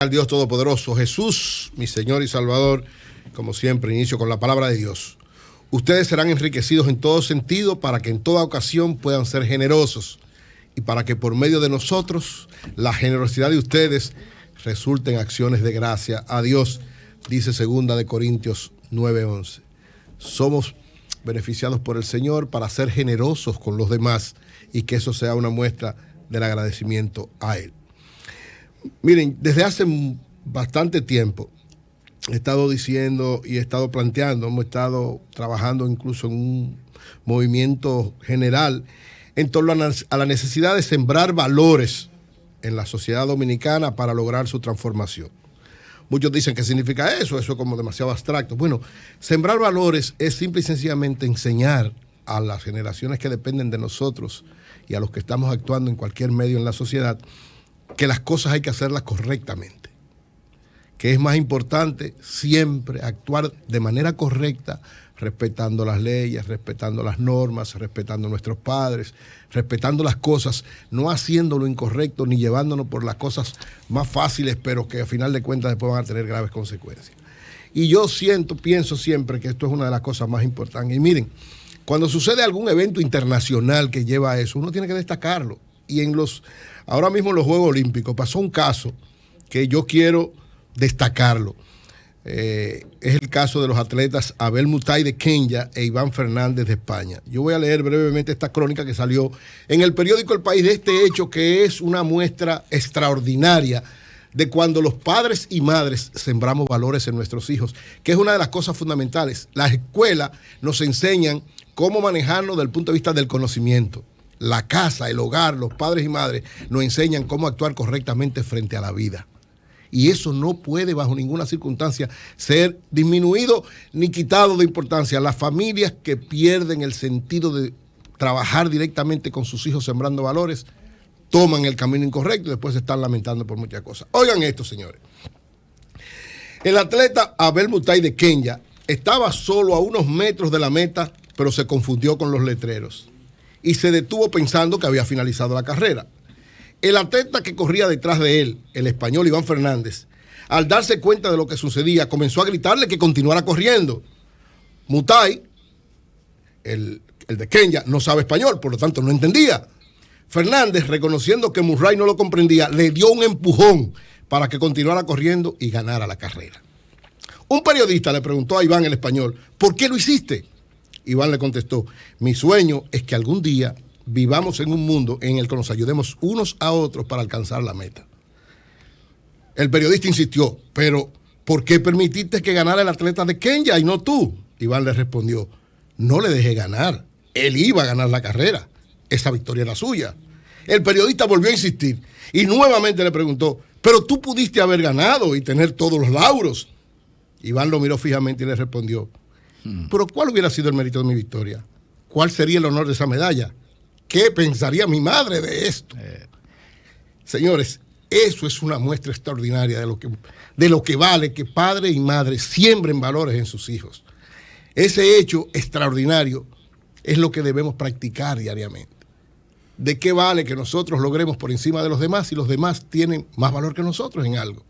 Al Dios Todopoderoso, Jesús, mi Señor y Salvador, como siempre, inicio con la palabra de Dios. Ustedes serán enriquecidos en todo sentido para que en toda ocasión puedan ser generosos y para que por medio de nosotros la generosidad de ustedes resulte en acciones de gracia a Dios, dice 2 Corintios 9:11. Somos beneficiados por el Señor para ser generosos con los demás y que eso sea una muestra del agradecimiento a Él. Miren, desde hace bastante tiempo he estado diciendo y he estado planteando, hemos estado trabajando incluso en un movimiento general en torno a la necesidad de sembrar valores en la sociedad dominicana para lograr su transformación. Muchos dicen, ¿qué significa eso? Eso es como demasiado abstracto. Bueno, sembrar valores es simple y sencillamente enseñar a las generaciones que dependen de nosotros y a los que estamos actuando en cualquier medio en la sociedad que las cosas hay que hacerlas correctamente, que es más importante siempre actuar de manera correcta, respetando las leyes, respetando las normas, respetando a nuestros padres, respetando las cosas, no haciendo lo incorrecto ni llevándonos por las cosas más fáciles, pero que a final de cuentas después van a tener graves consecuencias. Y yo pienso siempre que esto es una de las cosas más importantes. Y miren, cuando sucede algún evento internacional que lleva a eso, uno tiene que destacarlo. Y ahora mismo en los Juegos Olímpicos pasó un caso que yo quiero destacarlo. Es el caso de los atletas Abel Mutay de Kenia e Iván Fernández de España. Yo voy a leer brevemente esta crónica que salió en el periódico El País de este hecho, que es una muestra extraordinaria de cuando los padres y madres sembramos valores en nuestros hijos, que es una de las cosas fundamentales. Las escuelas nos enseñan cómo manejarnos desde el punto de vista del conocimiento. La casa, el hogar, los padres y madres nos enseñan cómo actuar correctamente frente a la vida. Y eso no puede bajo ninguna circunstancia ser disminuido ni quitado de importancia. Las familias que pierden el sentido de trabajar directamente con sus hijos sembrando valores, toman el camino incorrecto y después se están lamentando por muchas cosas. Oigan esto, señores. El atleta Abel Mutay de Kenia estaba solo a unos metros de la meta, pero se confundió con los letreros y se detuvo pensando que había finalizado la carrera. El atleta que corría detrás de él, el español Iván Fernández, al darse cuenta de lo que sucedía, comenzó a gritarle que continuara corriendo. Mutay, el de Kenia, no sabe español, por lo tanto no entendía. Fernández, reconociendo que Murray no lo comprendía, le dio un empujón para que continuara corriendo y ganara la carrera. Un periodista le preguntó a Iván, el español, ¿por qué lo hiciste? Iván le contestó, mi sueño es que algún día vivamos en un mundo en el que nos ayudemos unos a otros para alcanzar la meta. El periodista insistió, pero ¿por qué permitiste que ganara el atleta de Kenia y no tú? Iván le respondió, no le dejé ganar, él iba a ganar la carrera, esa victoria era suya. El periodista volvió a insistir y nuevamente le preguntó, pero tú pudiste haber ganado y tener todos los lauros. Iván lo miró fijamente y le respondió, pero ¿cuál hubiera sido el mérito de mi victoria? ¿Cuál sería el honor de esa medalla? ¿Qué pensaría mi madre de esto? Señores, eso es una muestra extraordinaria de lo que vale que padre y madre siembren valores en sus hijos. Ese hecho extraordinario es lo que debemos practicar diariamente. ¿De qué vale que nosotros logremos por encima de los demás si los demás tienen más valor que nosotros en algo?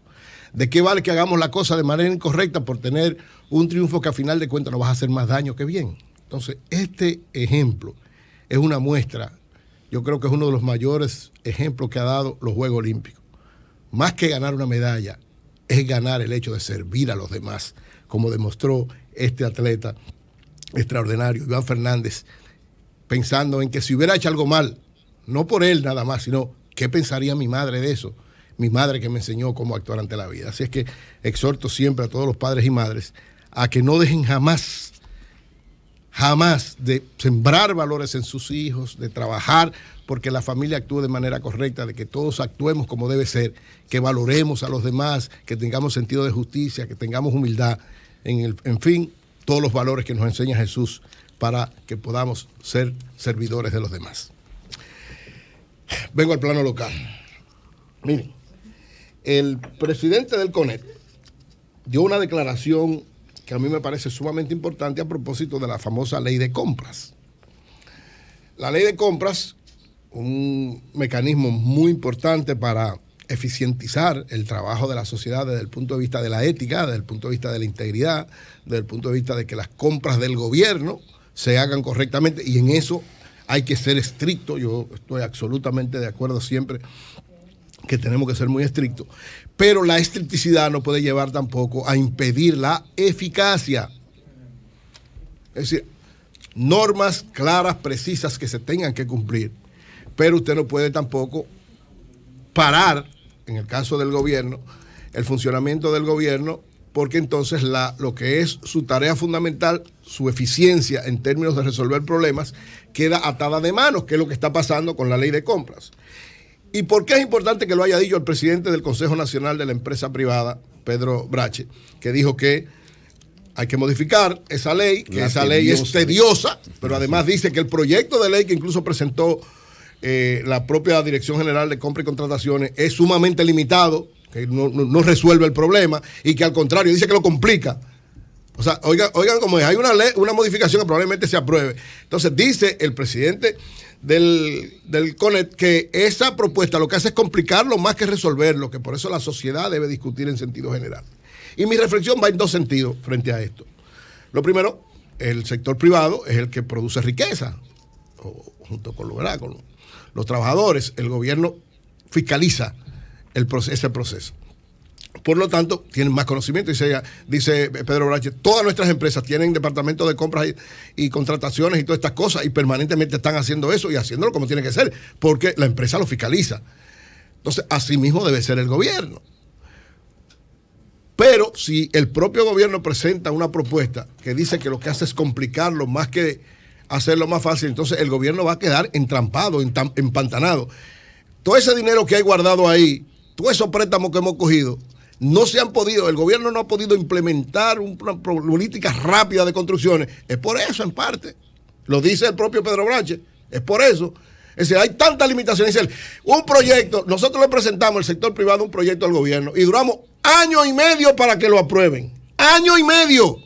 ¿De qué vale que hagamos la cosa de manera incorrecta por tener un triunfo que a final de cuentas nos va a hacer más daño que bien? Entonces, este ejemplo es una muestra, yo creo que es uno de los mayores ejemplos que ha dado los Juegos Olímpicos. Más que ganar una medalla, es ganar el hecho de servir a los demás, como demostró este atleta extraordinario, Iván Fernández, pensando en que si hubiera hecho algo mal, no por él nada más, sino ¿qué pensaría mi madre de eso? Mi madre que me enseñó cómo actuar ante la vida. Así es que exhorto siempre a todos los padres y madres a que no dejen jamás de sembrar valores en sus hijos, de trabajar porque la familia actúe de manera correcta, de que todos actuemos como debe ser, que valoremos a los demás, que tengamos sentido de justicia, que tengamos humildad, en fin, todos los valores que nos enseña Jesús para que podamos ser servidores de los demás. Vengo al plano local. Miren, el presidente del CONET dio una declaración que a mí me parece sumamente importante a propósito de la famosa ley de compras. La ley de compras, un mecanismo muy importante para eficientizar el trabajo de la sociedad desde el punto de vista de la ética, desde el punto de vista de la integridad, desde el punto de vista de que las compras del gobierno se hagan correctamente, y en eso hay que ser estricto. Yo estoy absolutamente de acuerdo siempre que tenemos que ser muy estrictos, pero la estricticidad no puede llevar tampoco a impedir la eficacia. Es decir, normas claras, precisas, que se tengan que cumplir, pero usted no puede tampoco parar, en el caso del gobierno, el funcionamiento del gobierno, porque entonces lo que es su tarea fundamental, su eficiencia en términos de resolver problemas, queda atada de manos, que es lo que está pasando con la ley de compras. ¿Y por qué es importante que lo haya dicho el presidente del Consejo Nacional de la Empresa Privada, Pedro Brache, que dijo que hay que modificar esa ley, que esa ley es tediosa, pero además dice que el proyecto de ley que incluso presentó la propia Dirección General de Compra y Contrataciones es sumamente limitado, que no resuelve el problema, y que al contrario dice que lo complica. O sea, oigan cómo es, hay una modificación que probablemente se apruebe. Entonces dice el presidente del CONET que esa propuesta lo que hace es complicarlo más que resolverlo, que por eso la sociedad debe discutir en sentido general. Y mi reflexión va en dos sentidos frente a esto. Lo primero, el sector privado es el que produce riqueza, junto con los trabajadores. El gobierno fiscaliza ese proceso. Por lo tanto, tienen más conocimiento. Dice Pedro Brache, todas nuestras empresas tienen departamentos de compras y contrataciones y todas estas cosas, y permanentemente están haciendo eso y haciéndolo como tiene que ser, porque la empresa lo fiscaliza. Entonces, así mismo debe ser el gobierno. Pero si el propio gobierno presenta una propuesta que dice que lo que hace es complicarlo más que hacerlo más fácil, entonces el gobierno va a quedar entrampado, empantanado. Todo ese dinero que hay guardado ahí, todos esos préstamos que hemos cogido, no se han podido, el gobierno no ha podido implementar una política rápida de construcciones. Es por eso, en parte. Lo dice el propio Pedro Brache. Es por eso. Es decir, hay tantas limitaciones. Un proyecto, nosotros le presentamos al sector privado un proyecto al gobierno y duramos año y medio para que lo aprueben. ¡Año y medio!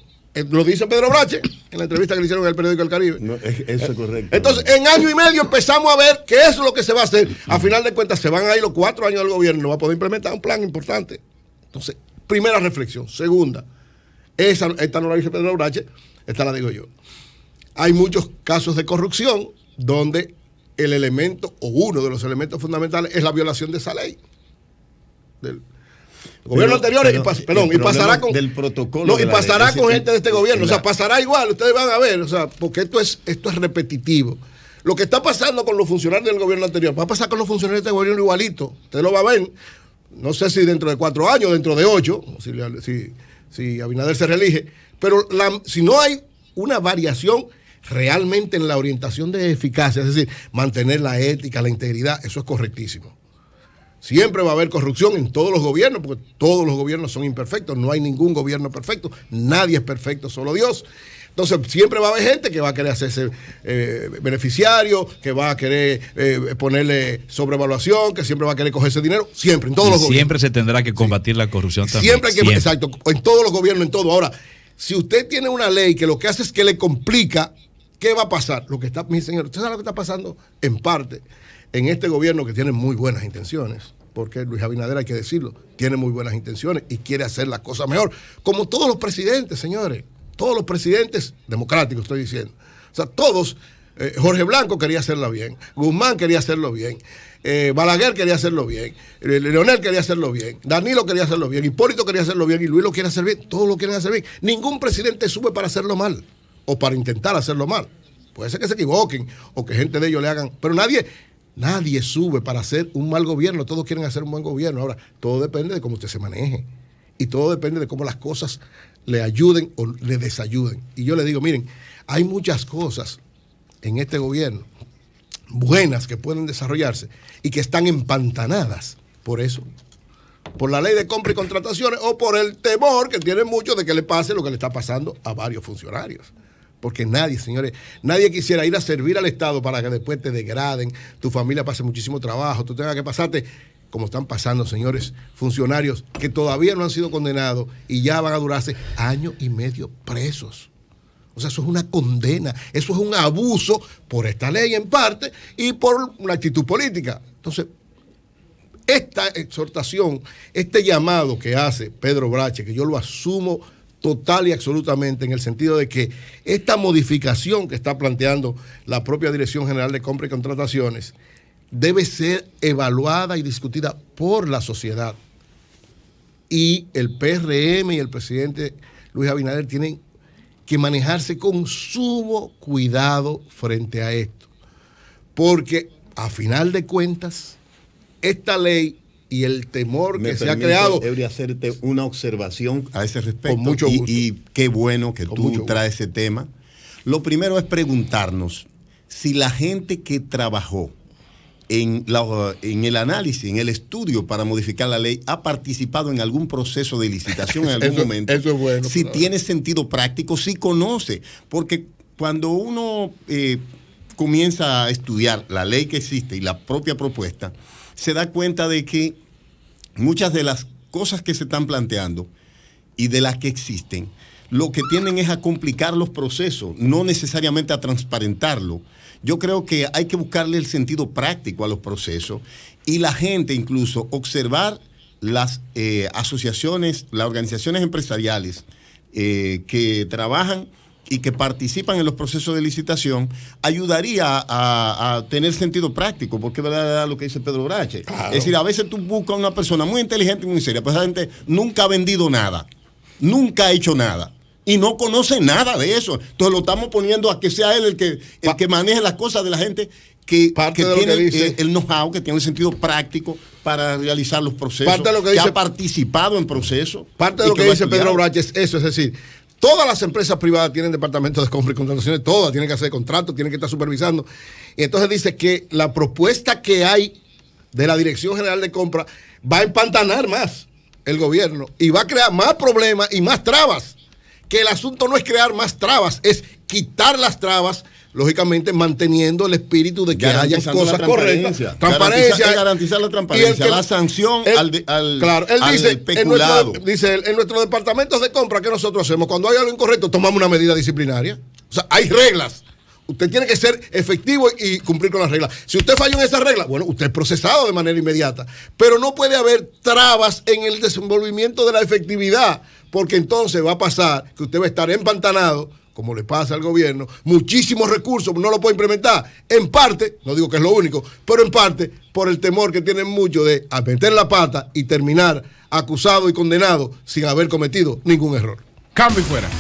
Lo dice Pedro Brache en la entrevista que le hicieron en el periódico El Caribe. No, eso es correcto. Entonces, en año y medio empezamos a ver que eso es lo que se va a hacer. A final de cuentas, se van a ir los 4 años del gobierno, no va a poder implementar un plan importante. Entonces, primera reflexión. Segunda, esta no la dice Pedro Brache, esta la digo yo. Hay muchos casos de corrupción donde el elemento, o uno de los elementos fundamentales, es la violación de esa ley. Del gobierno anterior, y pasará con del protocolo. No, y pasará con gente de este gobierno. O sea, pasará igual, ustedes van a ver, o sea, porque esto es repetitivo. Lo que está pasando con los funcionarios del gobierno anterior va a pasar con los funcionarios de este gobierno igualito. Usted lo va a ver. No sé si dentro de 4 años, dentro de 8, si Abinader se reelige, pero si no hay una variación realmente en la orientación de eficacia, es decir, mantener la ética, la integridad, eso es correctísimo. Siempre va a haber corrupción en todos los gobiernos, porque todos los gobiernos son imperfectos, no hay ningún gobierno perfecto, nadie es perfecto, solo Dios. Entonces siempre va a haber gente que va a querer hacerse beneficiario, que va a querer ponerle sobrevaluación, que siempre va a querer coger ese dinero, siempre, en todos los gobiernos. Siempre se tendrá que combatir la corrupción también. Siempre hay que, exacto, en todos los gobiernos, en todo. Ahora, si usted tiene una ley que lo que hace es que le complica, ¿qué va a pasar? Lo que está, mi señor, ¿usted sabe lo que está pasando? En parte, en este gobierno que tiene muy buenas intenciones, porque Luis Abinader, hay que decirlo, tiene muy buenas intenciones y quiere hacer las cosas mejor, como todos los presidentes, señores. Todos los presidentes democráticos, estoy diciendo. O sea, todos, Jorge Blanco quería hacerlo bien, Guzmán quería hacerlo bien, Balaguer quería hacerlo bien, Leonel quería hacerlo bien, Danilo quería hacerlo bien, Hipólito quería hacerlo bien y Luis lo quiere hacer bien, todos lo quieren hacer bien. Ningún presidente sube para hacerlo mal o para intentar hacerlo mal. Puede ser que se equivoquen o que gente de ellos le hagan, pero nadie sube para hacer un mal gobierno, todos quieren hacer un buen gobierno. Ahora, todo depende de cómo usted se maneje y todo depende de cómo las cosas le ayuden o le desayuden. Y yo le digo, miren, hay muchas cosas en este gobierno buenas que pueden desarrollarse y que están empantanadas por eso, por la ley de compra y contrataciones o por el temor que tienen muchos de que le pase lo que le está pasando a varios funcionarios. Porque nadie, señores, nadie quisiera ir a servir al Estado para que después te degraden, tu familia pase muchísimo trabajo, tú tengas que pasarte, como están pasando, señores, funcionarios que todavía no han sido condenados y ya van a durarse año y medio presos. O sea, eso es una condena, eso es un abuso por esta ley en parte y por una actitud política. Entonces, esta exhortación, este llamado que hace Pedro Brache, que yo lo asumo total y absolutamente en el sentido de que esta modificación que está planteando la propia Dirección General de Compra y Contrataciones debe ser evaluada y discutida por la sociedad. Y el PRM y el presidente Luis Abinader tienen que manejarse con sumo cuidado frente a esto. Porque a final de cuentas, esta ley y el temor que se ha creado... Debería hacerte una observación a ese respecto. Con mucho gusto. Y qué bueno que tú traes ese tema. Lo primero es preguntarnos si la gente que trabajó en el análisis, en el estudio para modificar la ley, ha participado en algún proceso de licitación en algún momento. Eso es bueno. Si tiene sentido práctico, si conoce. Porque cuando uno comienza a estudiar la ley que existe y la propia propuesta, se da cuenta de que muchas de las cosas que se están planteando y de las que existen, lo que tienden es a complicar los procesos, no necesariamente a transparentarlo. Yo creo que hay que buscarle el sentido práctico a los procesos y la gente incluso observar las asociaciones, las organizaciones empresariales que trabajan y que participan en los procesos de licitación, ayudaría a tener sentido práctico, porque es verdad lo que dice Pedro Brache. Claro. Es decir, a veces tú buscas una persona muy inteligente y muy seria, pero esa gente nunca ha vendido nada, nunca ha hecho nada. Y no conoce nada de eso. Entonces lo estamos poniendo a que sea él el que maneje las cosas de la gente que tiene el know-how, que tiene el sentido práctico para realizar los procesos, parte de lo que ha participado en procesos. Parte de lo que dice Pedro Brache es eso, es decir, todas las empresas privadas tienen departamentos de compra y contrataciones, todas tienen que hacer contratos, tienen que estar supervisando. Y entonces dice que la propuesta que hay de la Dirección General de Compra va a empantanar más el gobierno y va a crear más problemas y más trabas. Que el asunto no es crear más trabas, es quitar las trabas, lógicamente manteniendo el espíritu de que haya cosas correctas. Garantizar la transparencia, la sanción claro, él al dice, peculado. En nuestros departamentos de compra, ¿qué nosotros hacemos? Cuando hay algo incorrecto, tomamos una medida disciplinaria. O sea, hay reglas. Usted tiene que ser efectivo y cumplir con las reglas. Si usted falló en esas reglas, bueno, usted es procesado de manera inmediata. Pero no puede haber trabas en el desenvolvimiento de la efectividad, porque entonces va a pasar que usted va a estar empantanado, como le pasa al gobierno, muchísimos recursos, no lo puede implementar. En parte, no digo que es lo único, pero en parte por el temor que tienen muchos de meter la pata y terminar acusado y condenado sin haber cometido ningún error. Cambio y fuera.